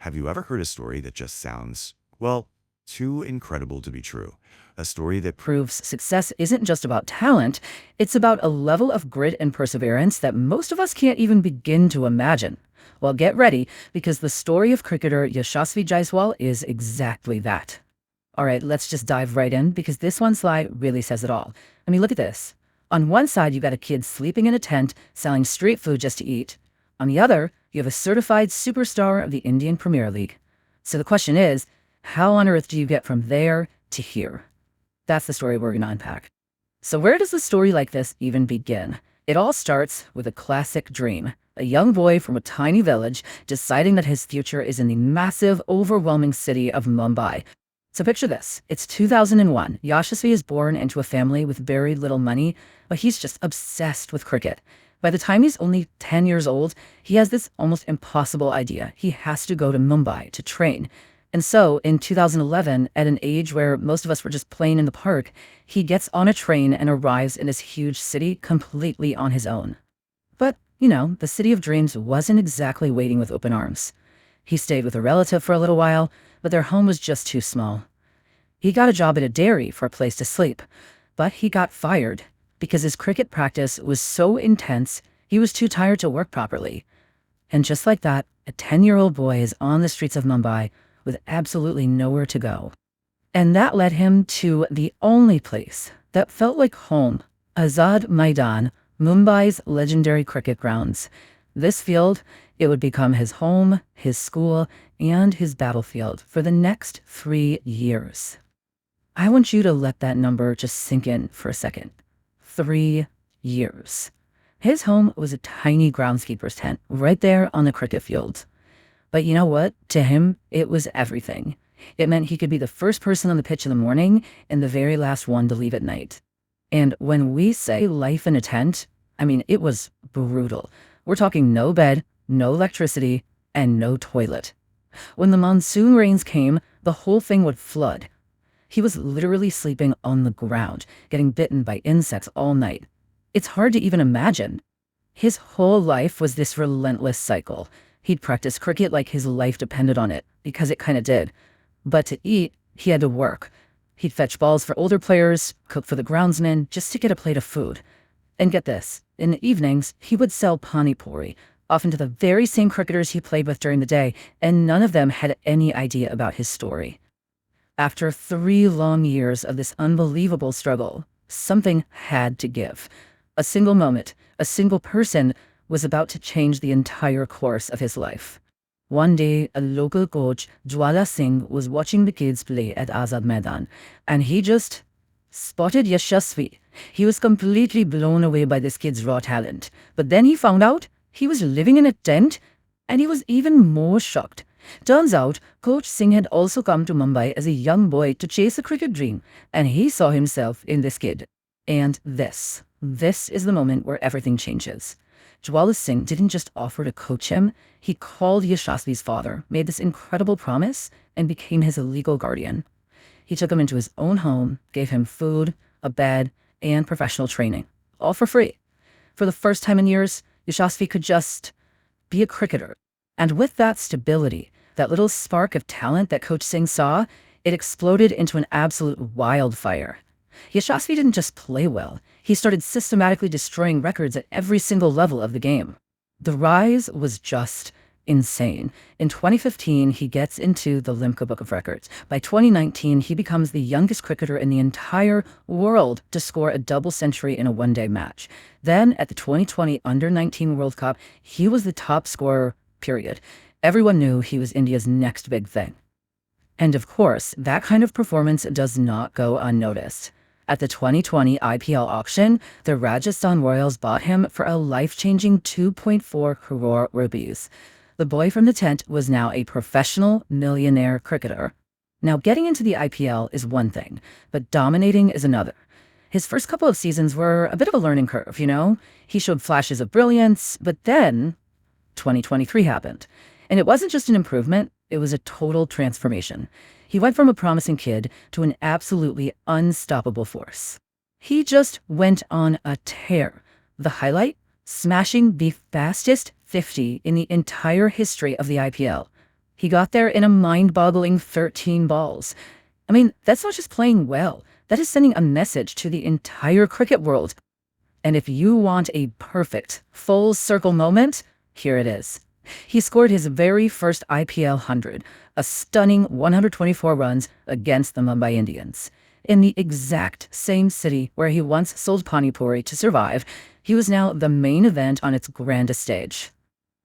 Have you ever heard a story that just sounds, well, too incredible to be true? A story that Proves success isn't just about talent, it's about a level of grit and perseverance that most of us can't even begin to imagine. Well, get ready, because the story of cricketer Yashasvi Jaiswal is exactly that. All right, let's just dive right in, because this one slide really says it all. I mean, look at this. On one side, you've got a kid sleeping in a tent, selling street food just to eat. On the other, you have a certified superstar of the Indian Premier League. So the question is, how on earth do you get from there to here? That's the story we're going to unpack. So where does a story like this even begin? It all starts with a classic dream. A young boy from a tiny village deciding that his future is in the massive, overwhelming city of Mumbai. So picture this. It's 2001. Yashasvi is born into a family with very little money, but he's just obsessed with cricket. By the time he's only 10 years old, he has this almost impossible idea. He has to go to Mumbai to train. And so, in 2011, at an age where most of us were just playing in the park, he gets on a train and arrives in this huge city completely on his own. But, the city of dreams wasn't exactly waiting with open arms. He stayed with a relative for a little while, but their home was just too small. He got a job at a dairy for a place to sleep, but he got fired because his cricket practice was so intense, he was too tired to work properly. And just like that, a 10-year-old boy is on the streets of Mumbai with absolutely nowhere to go. And that led him to the only place that felt like home, Azad Maidan, Mumbai's legendary cricket grounds. This field, it would become his home, his school, and his battlefield for the next 3 years. I want you to let that number just sink in for a second. 3 years. His home was a tiny groundskeeper's tent right there on the cricket field. But you know what? To him, it was everything. It meant he could be the first person on the pitch in the morning and the very last one to leave at night. And when we say life in a tent, I mean, it was brutal. We're talking no bed, no electricity, and no toilet. When the monsoon rains came, the whole thing would flood. He was literally sleeping on the ground, getting bitten by insects all night. It's hard to even imagine. His whole life was this relentless cycle. He'd practice cricket like his life depended on it, because it kind of did. But to eat, he had to work. He'd fetch balls for older players, cook for the groundsmen, just to get a plate of food. And get this, in the evenings, he would sell pani puri, often to the very same cricketers he played with during the day, and none of them had any idea about his story. After 3 long years of this unbelievable struggle, something had to give. A single moment, a single person was about to change the entire course of his life. One day, a local coach, Jwala Singh, was watching the kids play at Azad Maidan, and he just spotted Yashasvi. He was completely blown away by this kid's raw talent. But then he found out he was living in a tent, and he was even more shocked. Turns out, Coach Singh had also come to Mumbai as a young boy to chase a cricket dream, and he saw himself in this kid. And this is the moment where everything changes. Jwala Singh didn't just offer to coach him, he called Yashasvi's father, made this incredible promise, and became his legal guardian. He took him into his own home, gave him food, a bed, and professional training, all for free. For the first time in years, Yashasvi could just be a cricketer. And with that stability, that little spark of talent that Coach Singh saw, it exploded into an absolute wildfire. Yashasvi didn't just play well, he started systematically destroying records at every single level of the game. The rise was just insane. In 2015, he gets into the Limca Book of Records. By 2019, he becomes the youngest cricketer in the entire world to score a double century in a one-day match. Then, at the 2020 Under-19 World Cup, he was the top scorer, period. Everyone knew he was India's next big thing. And of course, that kind of performance does not go unnoticed. At the 2020 IPL auction, the Rajasthan Royals bought him for a life-changing 2.4 crore rupees. The boy from the tent was now a professional millionaire cricketer. Now, getting into the IPL is one thing, but dominating is another. His first couple of seasons were a bit of a learning curve, He showed flashes of brilliance, but then 2023 happened. And it wasn't just an improvement, it was a total transformation. He went from a promising kid to an absolutely unstoppable force. He just went on a tear. The highlight? Smashing the fastest 50 in the entire history of the IPL. He got there in a mind-boggling 13 balls. I mean, that's not just playing well. That is sending a message to the entire cricket world. And if you want a perfect, full circle moment, here it is. He scored his very first IPL 100, a stunning 124 runs against the Mumbai Indians. In the exact same city where he once sold Pani Puri to survive, he was now the main event on its grandest stage.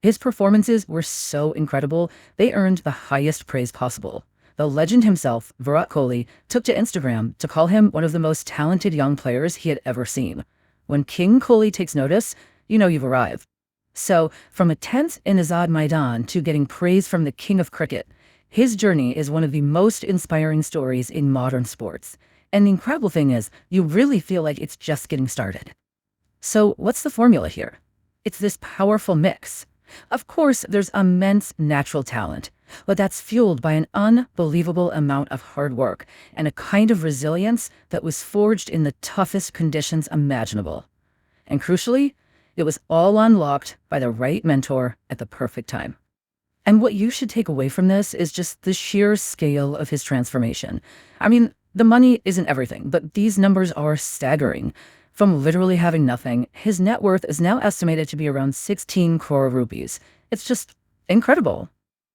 His performances were so incredible, they earned the highest praise possible. The legend himself, Virat Kohli, took to Instagram to call him one of the most talented young players he had ever seen. When King Kohli takes notice, you know you've arrived. So, from a tent in Azad Maidan to getting praise from the king of cricket, his journey is one of the most inspiring stories in modern sports. And the incredible thing is, you really feel like it's just getting started. So, what's the formula here? It's this powerful mix. Of course, there's immense natural talent, but that's fueled by an unbelievable amount of hard work and a kind of resilience that was forged in the toughest conditions imaginable. And crucially, it was all unlocked by the right mentor at the perfect time. And what you should take away from this is just the sheer scale of his transformation. I mean, the money isn't everything, but these numbers are staggering. From literally having nothing, his net worth is now estimated to be around 16 crore rupees. It's just incredible.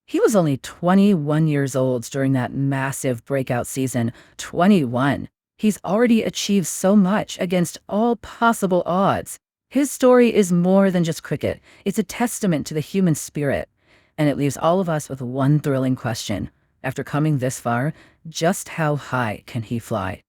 He was only 21 years old during that massive breakout season. 21. He's already achieved so much against all possible odds. His story is more than just cricket. It's a testament to the human spirit. And it leaves all of us with one thrilling question. After coming this far, just how high can he fly?